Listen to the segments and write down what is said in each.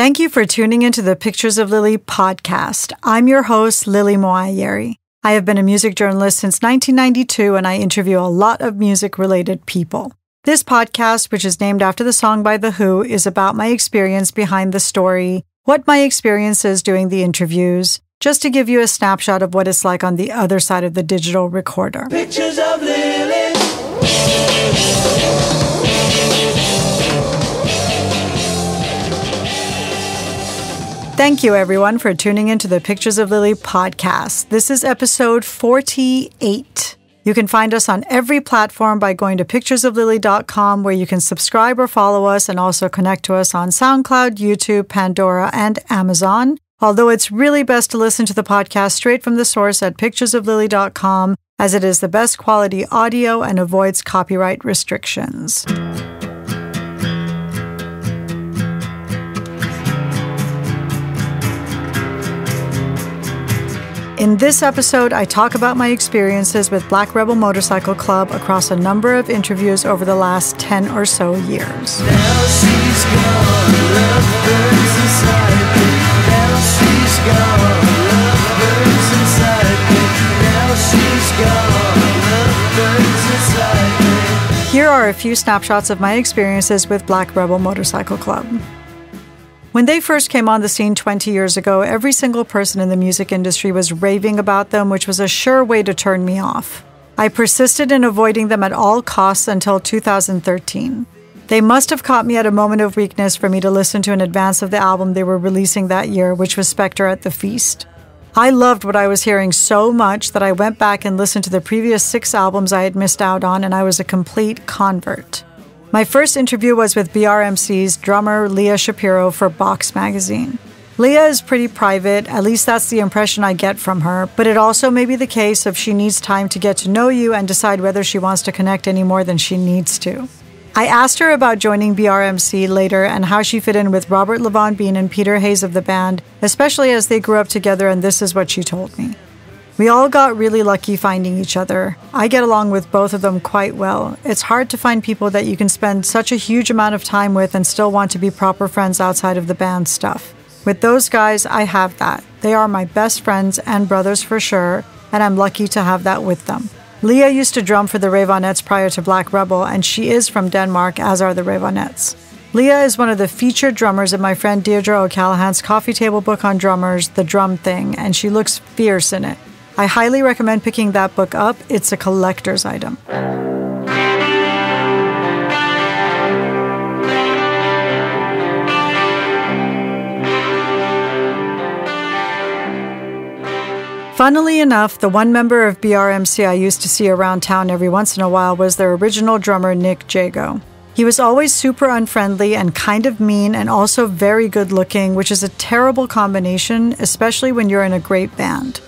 Thank you for tuning into the Pictures of Lily podcast. I'm your host, Lily Moayeri. I have been a music journalist since 1992, and I interview a lot of music-related people. This podcast, which is named after the song by The Who, is about my experience behind the story, what my experience is doing the interviews, just to give you a snapshot of what it's like on the other side of the digital recorder. Pictures of Lily. Thank you, everyone, for tuning into the Pictures of Lily podcast. This is episode 48. You can find us on every platform by going to picturesoflily.com, where you can subscribe or follow us and also connect to us on SoundCloud, YouTube, Pandora, and Amazon. Although it's really best to listen to the podcast straight from the source at picturesoflily.com, as it is the best quality audio and avoids copyright restrictions. In this episode, I talk about my experiences with Black Rebel Motorcycle Club across a number of interviews over the last 10 or so years. Now she's gone, love burns inside me. Now she's gone, love burns inside me. Now she's gone, love burns inside me. Here are a few snapshots of my experiences with Black Rebel Motorcycle Club. When they first came on the scene 20 years ago, every single person in the music industry was raving about them, which was a sure way to turn me off. I persisted in avoiding them at all costs until 2013. They must have caught me at a moment of weakness for me to listen to in advance of the album they were releasing that year, which was Spectre at the Feast. I loved what I was hearing so much that I went back and listened to the previous 6 albums I had missed out on, and I was a complete convert. My first interview was with BRMC's drummer Leah Shapiro for Box magazine. Leah is pretty private, at least that's the impression I get from her, but it also may be the case if she needs time to get to know you and decide whether she wants to connect any more than she needs to. I asked her about joining BRMC later and how she fit in with Robert Levon Bean and Peter Hayes of the band, especially as they grew up together, and this is what she told me. We all got really lucky finding each other. I get along with both of them quite well. It's hard to find people that you can spend such a huge amount of time with and still want to be proper friends outside of the band stuff. With those guys, I have that. They are my best friends and brothers for sure, and I'm lucky to have that with them. Leah used to drum for the Raveonettes prior to Black Rebel, and she is from Denmark, as are the Raveonettes. Leah is one of the featured drummers in my friend Deirdre O'Callaghan's coffee table book on drummers, The Drum Thing, and she looks fierce in it. I highly recommend picking that book up. It's a collector's item. Funnily enough, the one member of BRMC I used to see around town every once in a while was their original drummer, Nick Jago. He was always super unfriendly and kind of mean and also very good looking, which is a terrible combination, especially when you're in a great band.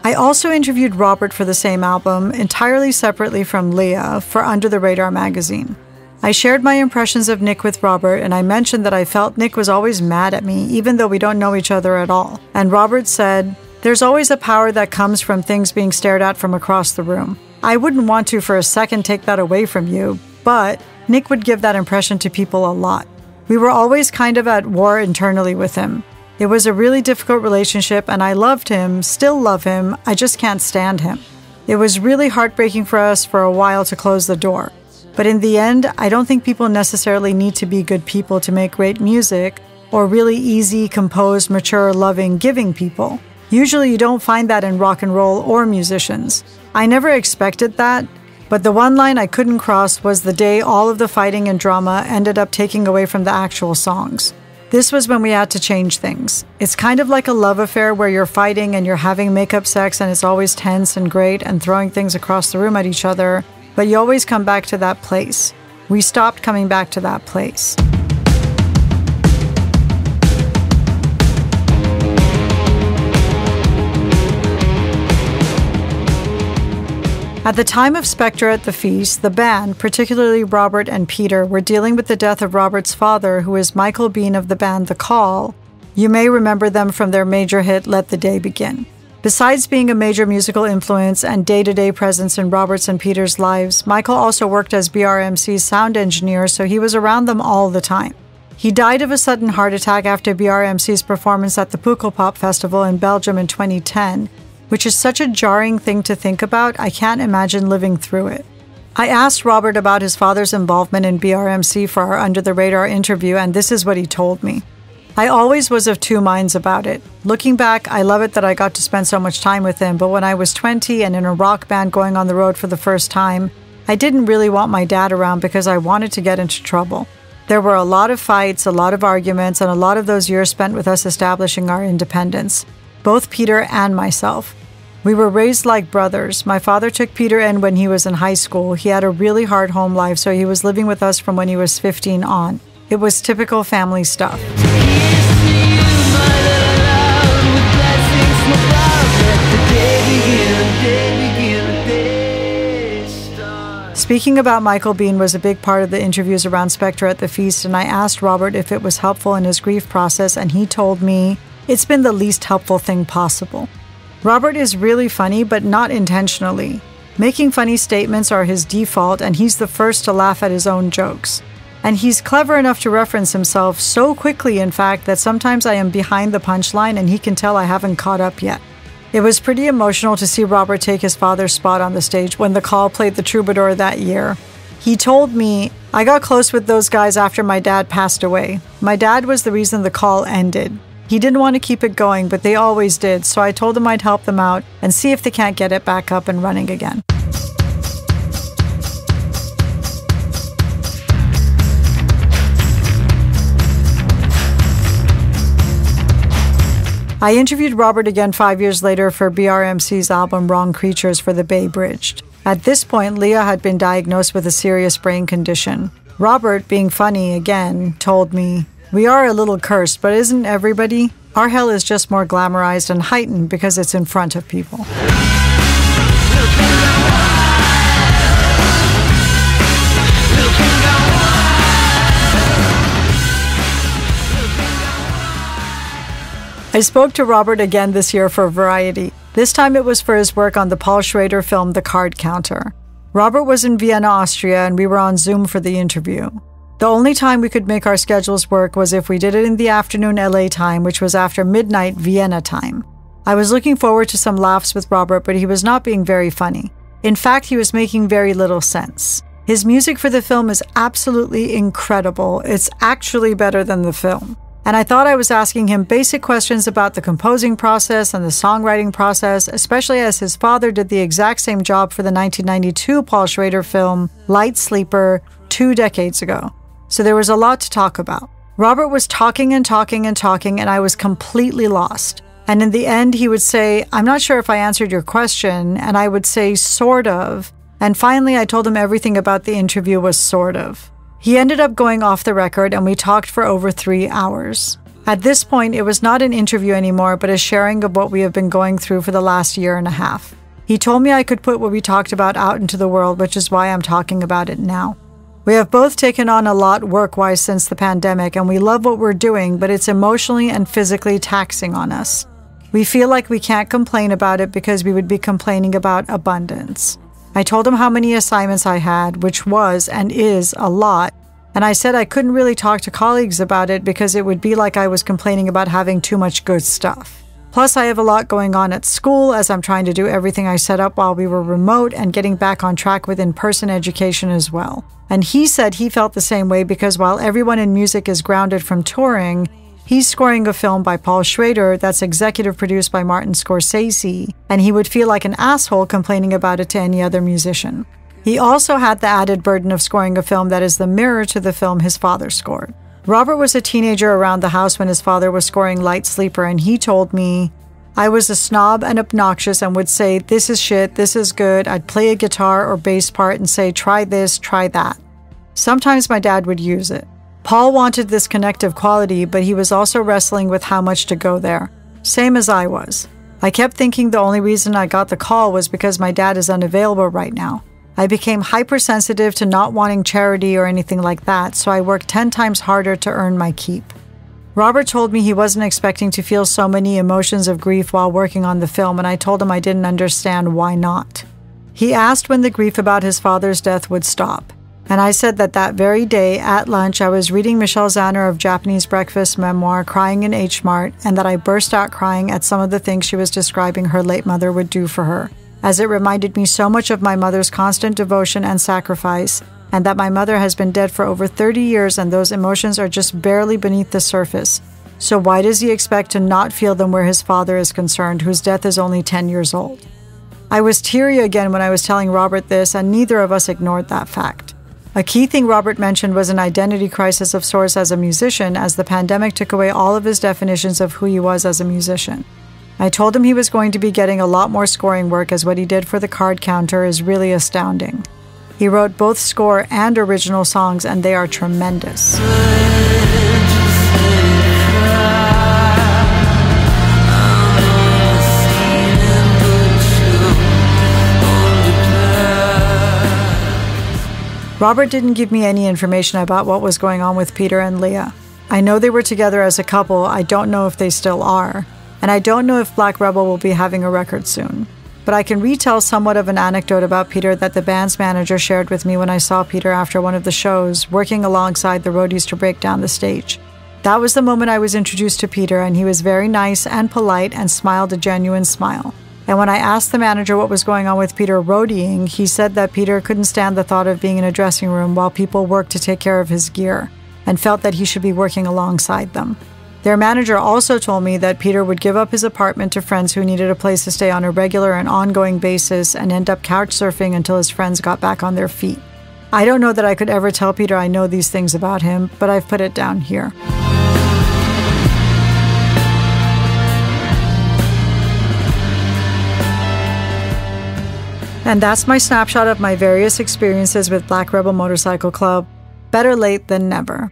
I also interviewed Robert for the same album, entirely separately from Leah, for Under the Radar magazine. I shared my impressions of Nick with Robert, and I mentioned that I felt Nick was always mad at me, even though we don't know each other at all. And Robert said, "There's always a power that comes from things being stared at from across the room. I wouldn't want to for a second take that away from you, but Nick would give that impression to people a lot. We were always kind of at war internally with him. It was a really difficult relationship, and I loved him, still love him, I just can't stand him. It was really heartbreaking for us for a while to close the door. But in the end, I don't think people necessarily need to be good people to make great music, or really easy, composed, mature, loving, giving people. Usually you don't find that in rock and roll or musicians. I never expected that, but the one line I couldn't cross was the day all of the fighting and drama ended up taking away from the actual songs. This was when we had to change things. It's kind of like a love affair where you're fighting and you're having make-up sex and it's always tense and great and throwing things across the room at each other, but you always come back to that place. We stopped coming back to that place. At the time of Spectre at the Feast, the band, particularly Robert and Peter, were dealing with the death of Robert's father, who is Michael Bean of the band The Call. You may remember them from their major hit, Let the Day Begin. Besides being a major musical influence and day-to-day presence in Robert's and Peter's lives, Michael also worked as BRMC's sound engineer, so he was around them all the time. He died of a sudden heart attack after BRMC's performance at the Pukkelpop Festival in Belgium in 2010, which is such a jarring thing to think about, I can't imagine living through it. I asked Robert about his father's involvement in BRMC for our Under the Radar interview, and this is what he told me. I always was of two minds about it. Looking back, I love it that I got to spend so much time with him, but when I was 20 and in a rock band going on the road for the first time, I didn't really want my dad around because I wanted to get into trouble. There were a lot of fights, a lot of arguments, and a lot of those years spent with us establishing our independence, both Peter and myself. We were raised like brothers. My father took Peter in when he was in high school. He had a really hard home life, so he was living with us from when he was 15 on. It was typical family stuff. Speaking about Michael Biehn was a big part of the interviews around Spectre at the feast, and I asked Robert if it was helpful in his grief process, and he told me it's been the least helpful thing possible. Robert is really funny, but not intentionally. Making funny statements are his default, and he's the first to laugh at his own jokes. And he's clever enough to reference himself so quickly, in fact, that sometimes I am behind the punchline and he can tell I haven't caught up yet. It was pretty emotional to see Robert take his father's spot on the stage when The Call played the Troubadour that year. He told me, "I got close with those guys after my dad passed away. My dad was the reason The Call ended. He didn't want to keep it going, but they always did, so I told him I'd help them out and see if they can't get it back up and running again." I interviewed Robert again 5 years later for BRMC's album Wrong Creatures for the Bay Bridged. At this point, Leah had been diagnosed with a serious brain condition. Robert, being funny again, told me, "We are a little cursed, but isn't everybody? Our hell is just more glamorized and heightened because it's in front of people." I spoke to Robert again this year for Variety. This time it was for his work on the Paul Schrader film The Card Counter. Robert was in Vienna, Austria, and we were on Zoom for the interview. The only time we could make our schedules work was if we did it in the afternoon LA time, which was after midnight Vienna time. I was looking forward to some laughs with Robert, but he was not being very funny. In fact, he was making very little sense. His music for the film is absolutely incredible. It's actually better than the film. And I thought I was asking him basic questions about the composing process and the songwriting process, especially as his father did the exact same job for the 1992 Paul Schrader film Light Sleeper 2 decades ago. So there was a lot to talk about. Robert was talking and talking and talking, and I was completely lost. And in the end, he would say, "I'm not sure if I answered your question," and I would say, "Sort of." And finally, I told him everything about the interview was sort of. He ended up going off the record, and we talked for over 3 hours. At this point, it was not an interview anymore, but a sharing of what we have been going through for the last year and a half. He told me I could put what we talked about out into the world, which is why I'm talking about it now. We have both taken on a lot work-wise since the pandemic, and we love what we're doing, but it's emotionally and physically taxing on us. We feel like we can't complain about it because we would be complaining about abundance. I told him how many assignments I had, which was and is a lot, and I said I couldn't really talk to colleagues about it because it would be like I was complaining about having too much good stuff. Plus, I have a lot going on at school as I'm trying to do everything I set up while we were remote and getting back on track with in-person education as well. And he said he felt the same way because while everyone in music is grounded from touring, he's scoring a film by Paul Schrader that's executive produced by Martin Scorsese, and he would feel like an asshole complaining about it to any other musician. He also had the added burden of scoring a film that is the mirror to the film his father scored. Robert was a teenager around the house when his father was scoring Light Sleeper, and he told me, "I was a snob and obnoxious and would say, 'This is shit, this is good.' I'd play a guitar or bass part and say, 'Try this, try that.' Sometimes my dad would use it. Paul wanted this connective quality, but he was also wrestling with how much to go there. Same as I was. I kept thinking the only reason I got the call was because my dad is unavailable right now. I became hypersensitive to not wanting charity or anything like that, so I worked 10 times harder to earn my keep." Robert told me he wasn't expecting to feel so many emotions of grief while working on the film, and I told him I didn't understand why not. He asked when the grief about his father's death would stop, And I said that very day at lunch, I was reading Michelle Zanner of Japanese Breakfast memoir, Crying in H Mart, and that I burst out crying at some of the things she was describing her late mother would do for her, as it reminded me so much of my mother's constant devotion and sacrifice, and that my mother has been dead for over 30 years and those emotions are just barely beneath the surface. So why does he expect to not feel them where his father is concerned, whose death is only 10 years old? I was teary again when I was telling Robert this, and neither of us ignored that fact. A key thing Robert mentioned was an identity crisis of sorts as a musician, as the pandemic took away all of his definitions of who he was as a musician. I told him he was going to be getting a lot more scoring work, as what he did for the card counter is really astounding. He wrote both score and original songs, and they are tremendous. Robert didn't give me any information about what was going on with Peter and Leah. I know they were together as a couple. I don't know if they still are. And I don't know if Black Rebel will be having a record soon. But I can retell somewhat of an anecdote about Peter that the band's manager shared with me when I saw Peter after one of the shows, working alongside the roadies to break down the stage. That was the moment I was introduced to Peter, and he was very nice and polite and smiled a genuine smile. And when I asked the manager what was going on with Peter roadieing, he said that Peter couldn't stand the thought of being in a dressing room while people worked to take care of his gear, and felt that he should be working alongside them. Their manager also told me that Peter would give up his apartment to friends who needed a place to stay on a regular and ongoing basis and end up couch surfing until his friends got back on their feet. I don't know that I could ever tell Peter I know these things about him, but I've put it down here. And that's my snapshot of my various experiences with Black Rebel Motorcycle Club. Better late than never.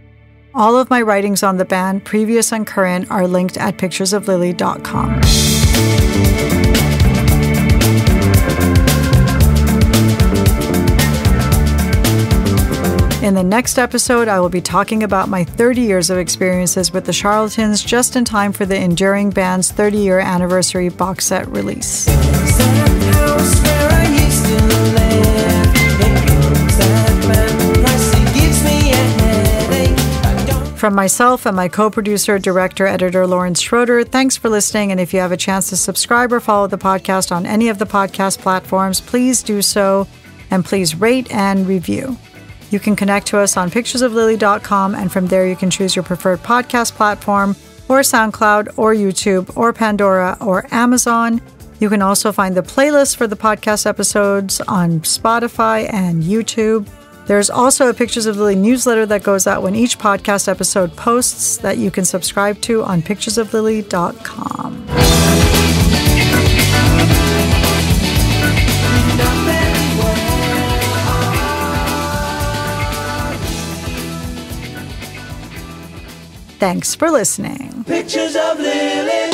All of my writings on the band, previous and current, are linked at picturesoflily.com. In the next episode, I will be talking about my 30 years of experiences with the Charlatans just in time for the enduring band's 30-year anniversary box set release. From myself and my co-producer, director, editor, Lawrence Schroeder, thanks for listening. And if you have a chance to subscribe or follow the podcast on any of the podcast platforms, please do so. And please rate and review. You can connect to us on picturesoflily.com, and from there you can choose your preferred podcast platform, or SoundCloud, or YouTube, or Pandora, or Amazon. You can also find the playlist for the podcast episodes on Spotify and YouTube. There's also a Pictures of Lily newsletter that goes out when each podcast episode posts that you can subscribe to on picturesoflily.com. Thanks for listening. Pictures of Lily.